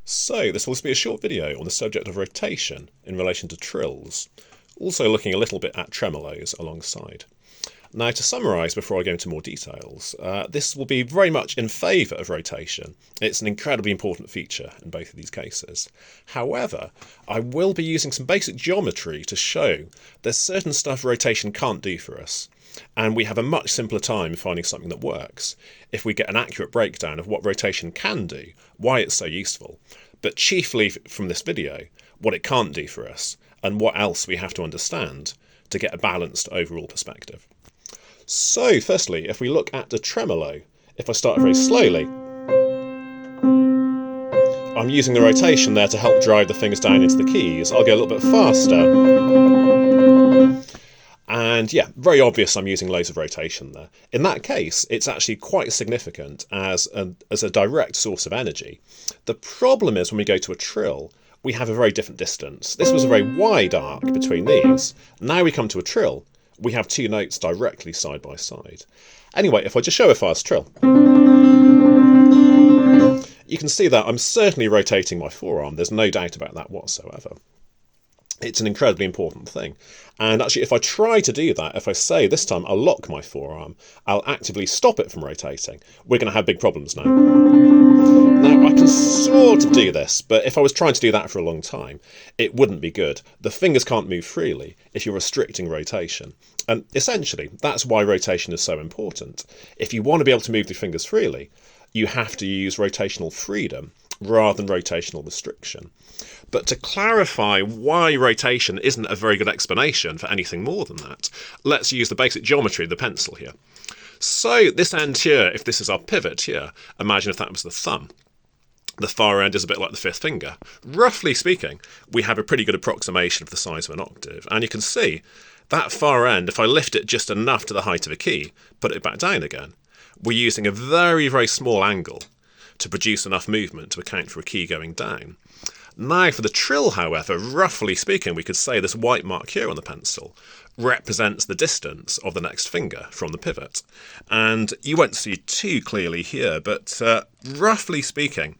So this will be a short video on the subject of rotation in relation to trills, also looking a little bit at tremolos alongside. Now, to summarise before I go into more details, this will be very much in favour of rotation. It's an incredibly important feature in both of these cases. However, I will be using some basic geometry to show there's certain stuff rotation can't do for us, and we have a much simpler time finding something that works if we get an accurate breakdown of what rotation can do, why it's so useful, but chiefly from this video, what it can't do for us, and what else we have to understand to get a balanced overall perspective. So firstly, if we look at the tremolo, if I start very slowly, I'm using the rotation there to help drive the fingers down into the keys. I'll go a little bit faster. And yeah, very obvious I'm using loads of rotation there. In that case, it's actually quite significant as a direct source of energy. The problem is when we go to a trill, we have a very different distance. This was a very wide arc between these. Now we come to a trill, we have two notes directly side by side. Anyway, if I just show a fast trill, you can see that I'm certainly rotating my forearm. There's no doubt about that whatsoever. It's an incredibly important thing. And actually, if I try to do that, if I say this time I'll lock my forearm, I'll actively stop it from rotating, we're going to have big problems now. Now, I can sort of do this, but if I was trying to do that for a long time, it wouldn't be good. The fingers can't move freely if you're restricting rotation. And essentially, that's why rotation is so important. If you want to be able to move your fingers freely, you have to use rotational freedom rather than rotational restriction. But to clarify why rotation isn't a very good explanation for anything more than that, let's use the basic geometry of the pencil here. So this end here, if this is our pivot here, imagine if that was the thumb. The far end is a bit like the fifth finger. Roughly speaking, we have a pretty good approximation of the size of an octave. And you can see that far end, if I lift it just enough to the height of a key, put it back down again, we're using a very, very small angle to produce enough movement to account for a key going down. Now for the trill, however, roughly speaking, we could say this white mark here on the pencil represents the distance of the next finger from the pivot. And you won't see too clearly here, but roughly speaking,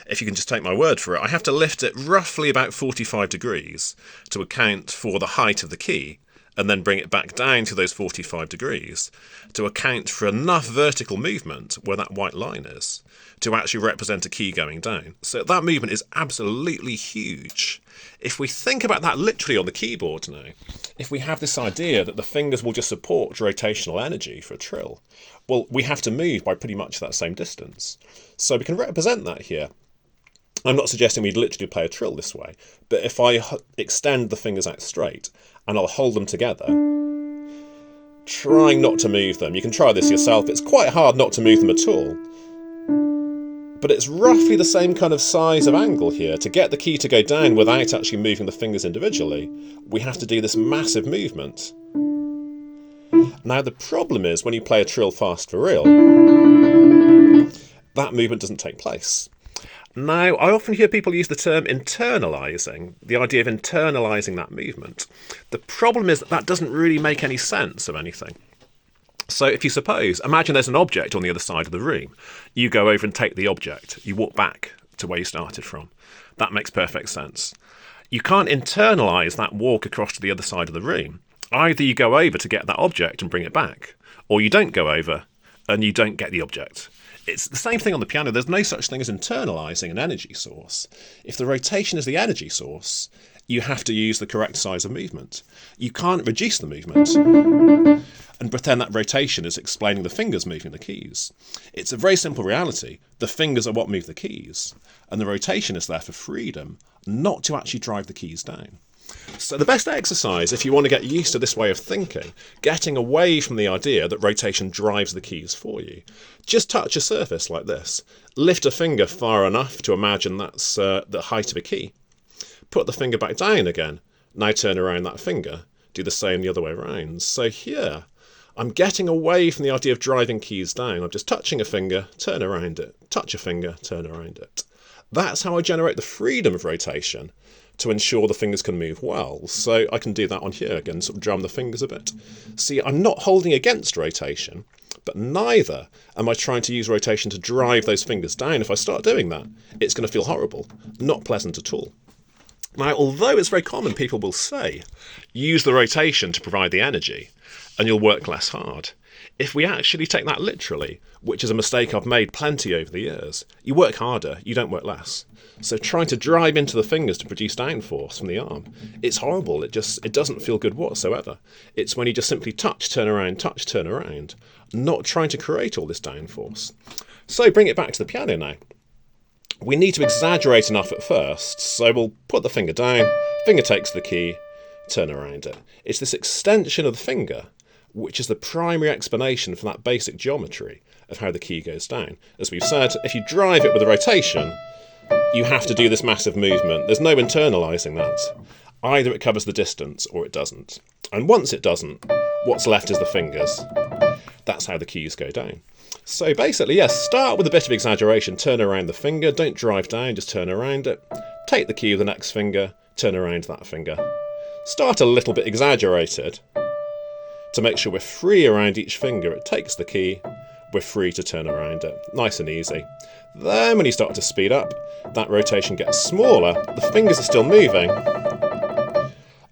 if you can just take my word for it, I have to lift it roughly about 45 degrees to account for the height of the key, and then bring it back down to those 45 degrees to account for enough vertical movement where that white line is to actually represent a key going down. So that movement is absolutely huge. If we think about that literally on the keyboard now, if we have this idea that the fingers will just support rotational energy for a trill, well, we have to move by pretty much that same distance. So we can represent that here. I'm not suggesting we'd literally play a trill this way, but if I extend the fingers out straight and I'll hold them together, trying not to move them. You can try this yourself. It's quite hard not to move them at all. But it's roughly the same kind of size of angle here. To get the key to go down without actually moving the fingers individually, we have to do this massive movement. Now the problem is when you play a trill fast for real, that movement doesn't take place. Now, I often hear people use the term internalising, the idea of internalising that movement. The problem is that that doesn't really make any sense of anything. So if you suppose, imagine there's an object on the other side of the room. You go over and take the object. You walk back to where you started from. That makes perfect sense. You can't internalise that walk across to the other side of the room. Either you go over to get that object and bring it back, or you don't go over and you don't get the object. It's the same thing on the piano. There's no such thing as internalising an energy source. If the rotation is the energy source, you have to use the correct size of movement. You can't reduce the movement and pretend that rotation is explaining the fingers moving the keys. It's a very simple reality. The fingers are what move the keys, and the rotation is there for freedom, not to actually drive the keys down. So the best exercise, if you want to get used to this way of thinking, getting away from the idea that rotation drives the keys for you, just touch a surface like this. Lift a finger far enough to imagine that's the height of a key. Put the finger back down again. Now turn around that finger. Do the same the other way around. So here, I'm getting away from the idea of driving keys down. I'm just touching a finger, turn around it. Touch a finger, turn around it. That's how I generate the freedom of rotation to ensure the fingers can move well. So I can do that on here again, sort of drum the fingers a bit. See, I'm not holding against rotation, but neither am I trying to use rotation to drive those fingers down. If I start doing that, it's going to feel horrible, not pleasant at all. Now, although it's very common, people will say, use the rotation to provide the energy and you'll work less hard. If we actually take that literally, which is a mistake I've made plenty over the years, you work harder, you don't work less. So trying to drive into the fingers to produce downforce from the arm, it's horrible. It doesn't feel good whatsoever. It's when you just simply touch, turn around, not trying to create all this downforce. So bring it back to the piano now. We need to exaggerate enough at first, so we'll put the finger down, finger takes the key, turn around it. It's this extension of the finger which is the primary explanation for that basic geometry of how the key goes down. As we've said, if you drive it with a rotation, you have to do this massive movement. There's no internalising that. Either it covers the distance or it doesn't. And once it doesn't, what's left is the fingers. That's how the keys go down. So basically, yes, start with a bit of exaggeration. Turn around the finger, don't drive down, just turn around it. Take the key with the next finger, turn around that finger. Start a little bit exaggerated to make sure we're free around each finger. It takes the key, we're free to turn around it. Nice and easy. Then when you start to speed up, that rotation gets smaller, the fingers are still moving,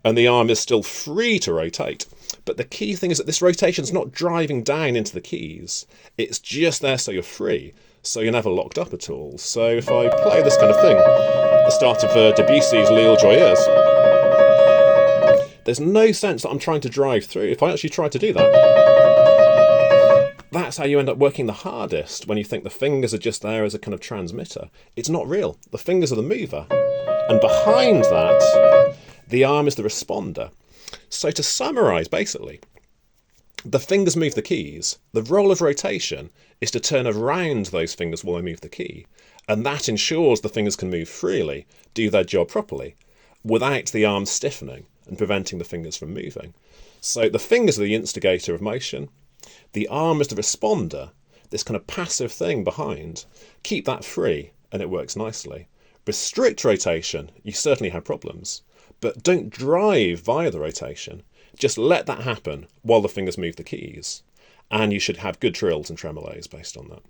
and the arm is still free to rotate. But the key thing is that this rotation's not driving down into the keys. It's just there so you're free, so you're never locked up at all. So if I play this kind of thing, the start of Debussy's L'Île Joyeuse, there's no sense that I'm trying to drive through. If I actually try to do that, that's how you end up working the hardest, when you think the fingers are just there as a kind of transmitter. It's not real. The fingers are the mover. And behind that, the arm is the responder. So to summarise, basically, the fingers move the keys. The role of rotation is to turn around those fingers while I move the key. And that ensures the fingers can move freely, do their job properly, without the arm stiffening and preventing the fingers from moving. So the fingers are the instigator of motion. The arm is the responder, this kind of passive thing behind. Keep that free and it works nicely. Restrict rotation, you certainly have problems. But don't drive via the rotation. Just let that happen while the fingers move the keys. And you should have good trills and tremolos based on that.